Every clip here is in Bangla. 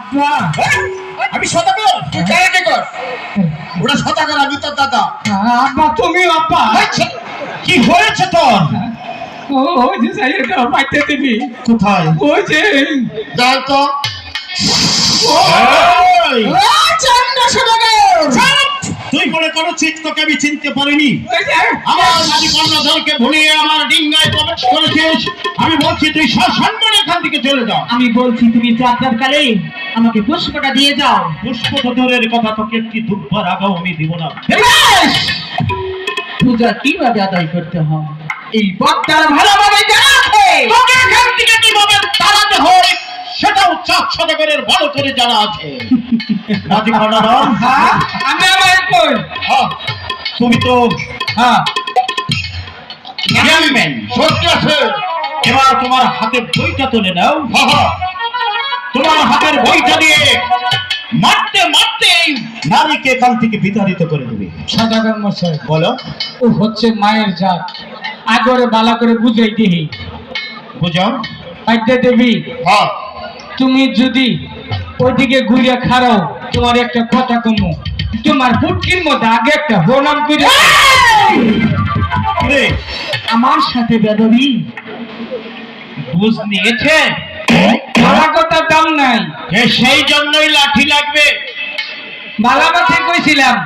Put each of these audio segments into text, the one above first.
আব্বা আমি সদাগর, তুই কাকে কর? ওরা সদাগর, আমি তোর দাদা। আব্বা তুমি আব্বা কি হয়েছে তোর? ওই যে সাইয়েটা বাইতে দিবি কোথায়? ওই যে যাও তো। এই, চন্দ্র সদাগর তুই বলে কোনো তোকে আমি চিনতে পারিনি। ওই যে আমার নাতি কর্ণধরকে ভুলিয়ে আমার ডিঙ্গায় প্রবেশ করেছিস। আমি বলছি তুই সসম্মানে এখান থেকে চলে যাও। আমি বলছি তুমি যাত্রাকালে আমাকে পুষ্পটা দিয়ে যাও। পুষ্প তো দূরের কথা, তোকে একটি দুর্বার আগাও আমি দিব না। পূজা কিভাবে আদায় করতে হয় এই বক্তার ভালোভাবে জানা আছে। তোকে এখান থেকে কিভাবে তাড়াতে হয় সেটাও চাঁদ সদাগরের ভালো করে জানা আছে। নাতি কর্ণধর, হ্যাঁ আমি আমার কই হ্যাঁ, তুমি তো হ্যাঁ জ্ঞানম্যান, সত্যি আছে। এবার তোমার হাতের বইটা তুলে নাও। তোমার হাতের বইটা দিয়ে মারতে মারতে এই নারীকে এখান থেকে বিতাড়িত করে দেবে। সদাগর মশাই বলো। ও হচ্ছে মায়ের জাত আগরে বালা করে বুঝাই দিহি বুঝাও। বাইতে দেবী হ্যাঁ, তুমি যদি ওইদিকে ঘুরে খাড়াও তোমার একটা কথা কমু তোমার ফুটকির মধ্যে আগে একটা প্রণাম করে রে, আমার সাথে বেদবি বুঝ নিয়েছে? বালা কথার দাম নাই সেই জন্যই লাঠি লাগবে। বালা মাথায় কইছিলাম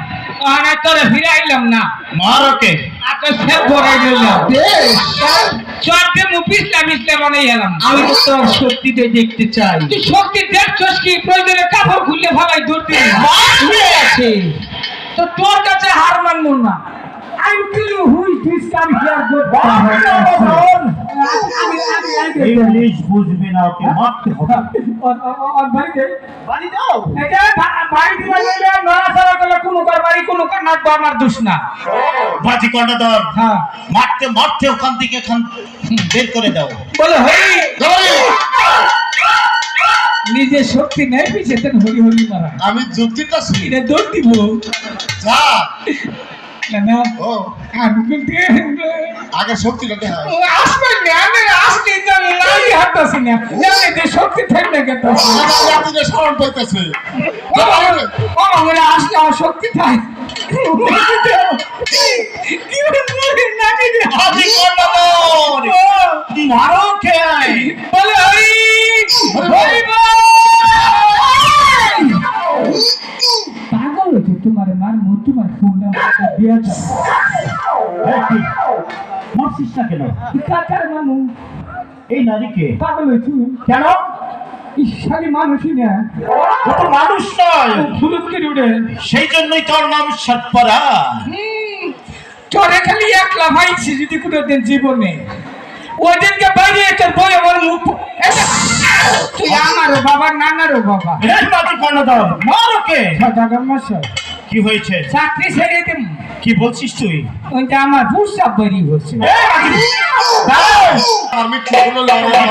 আর তোরে ফিরে আইলাম না মার ওকে। আকাশ সে ভরাই দিলাম চটে মুখ ইসলাম ইসলাম বানাই এলাম আমি তো তোর শক্তিতে দেখতে চাই। তুই শক্তি দেখছস কি প্রয়োজনে কাপড় খুললে ভাবাই ধরতে ঠিক আছে, তো তোর কাছে হার মানবো না I tell you who is this come here good English বুঝবে না, ওকে মারতে হবে। और भाई दे বাড়ি দাও। এটা ভাই দিবা গেলে নড়াচড়া করলে কোনো কার বাড়ি কোনো কার নাক আমার দোষ না বাজি কর্ণধর, হ্যাঁ মারতে মারতে ওখান থেকে বের করে দাও। বলে হরি নিজের শক্তি নেই পিছে তেন হরি হরি মারা আমি যুক্তিটা শুনি। এটা দৌড় দিব যা। না না ও, আমি কিন্তু আগে শক্তিটা দেখা। আসবেন না আমি আসলে তো নাই হাঁটতাছি না জানি যে শক্তি থাকলে কেন রাতে সাউন্ড পাইতেছে। ও আমার আসলে আমার শক্তি থাকে কি বলে না কি বাজি কর্ণধর, মারো কে? বলে হরি হরি পাগল হচ্ছে তোমার মার মুখ তোমার ফোনটা দিয়া যাও মারছিস না কেন? কাকার মামু এই নারীকে পাগল হয়েছে কেন? ঈশ্বরী মানুষই না ও তো মানুষ নয়, ফুলুত করে উঠে সেই জন্যই তোর নাম সৎপরা। তোরে খালি একলা ভাইছি যদি কোনোদিন জীবনে ওই দিনকে বাইরে তোর বই আমার মুখ তুই আমারও বাবা নানারও বাবা বাজি কর্ণধর, মারো কে? সদাগর মশাই কি হয়েছে? চাকরি ছেড়ে দিম কি বলছিস তুই? ওইটা আমার পুষা বেরি হচ্ছে আর মিথ্যে বলে লড়াই।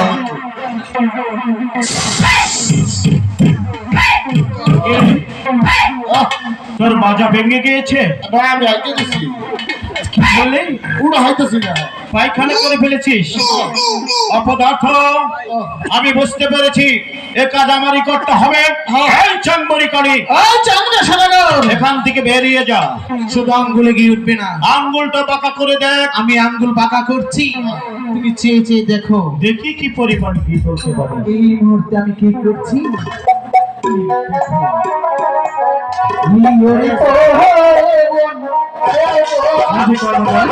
তোর মাজা ভেঙে গিয়েছে? আমি আইতে দিছি কি বলে? পুরো হাইতেছি না পায়খানা করে ফেলেছিস? অপদার্থ, আমি বুঝতে পেরেছি এ কাজ আমারই করতে হবে। এই চাঙ্গরি করি, ওই চন্দ্র সদাগর এখান থেকে বেরিয়ে যা। শুধু আঙ্গুলে গিয়ে উঠবে না, আঙ্গুলটা বাঁকা করে দেখ। আমি আঙ্গুল বাঁকা করছি, তুমি চেয়ে চেয়ে দেখো দেখি কি পরিমাণ কি করতে পারে। এই মুহূর্তে আমি কি করছি। বাজি কর্ণধর,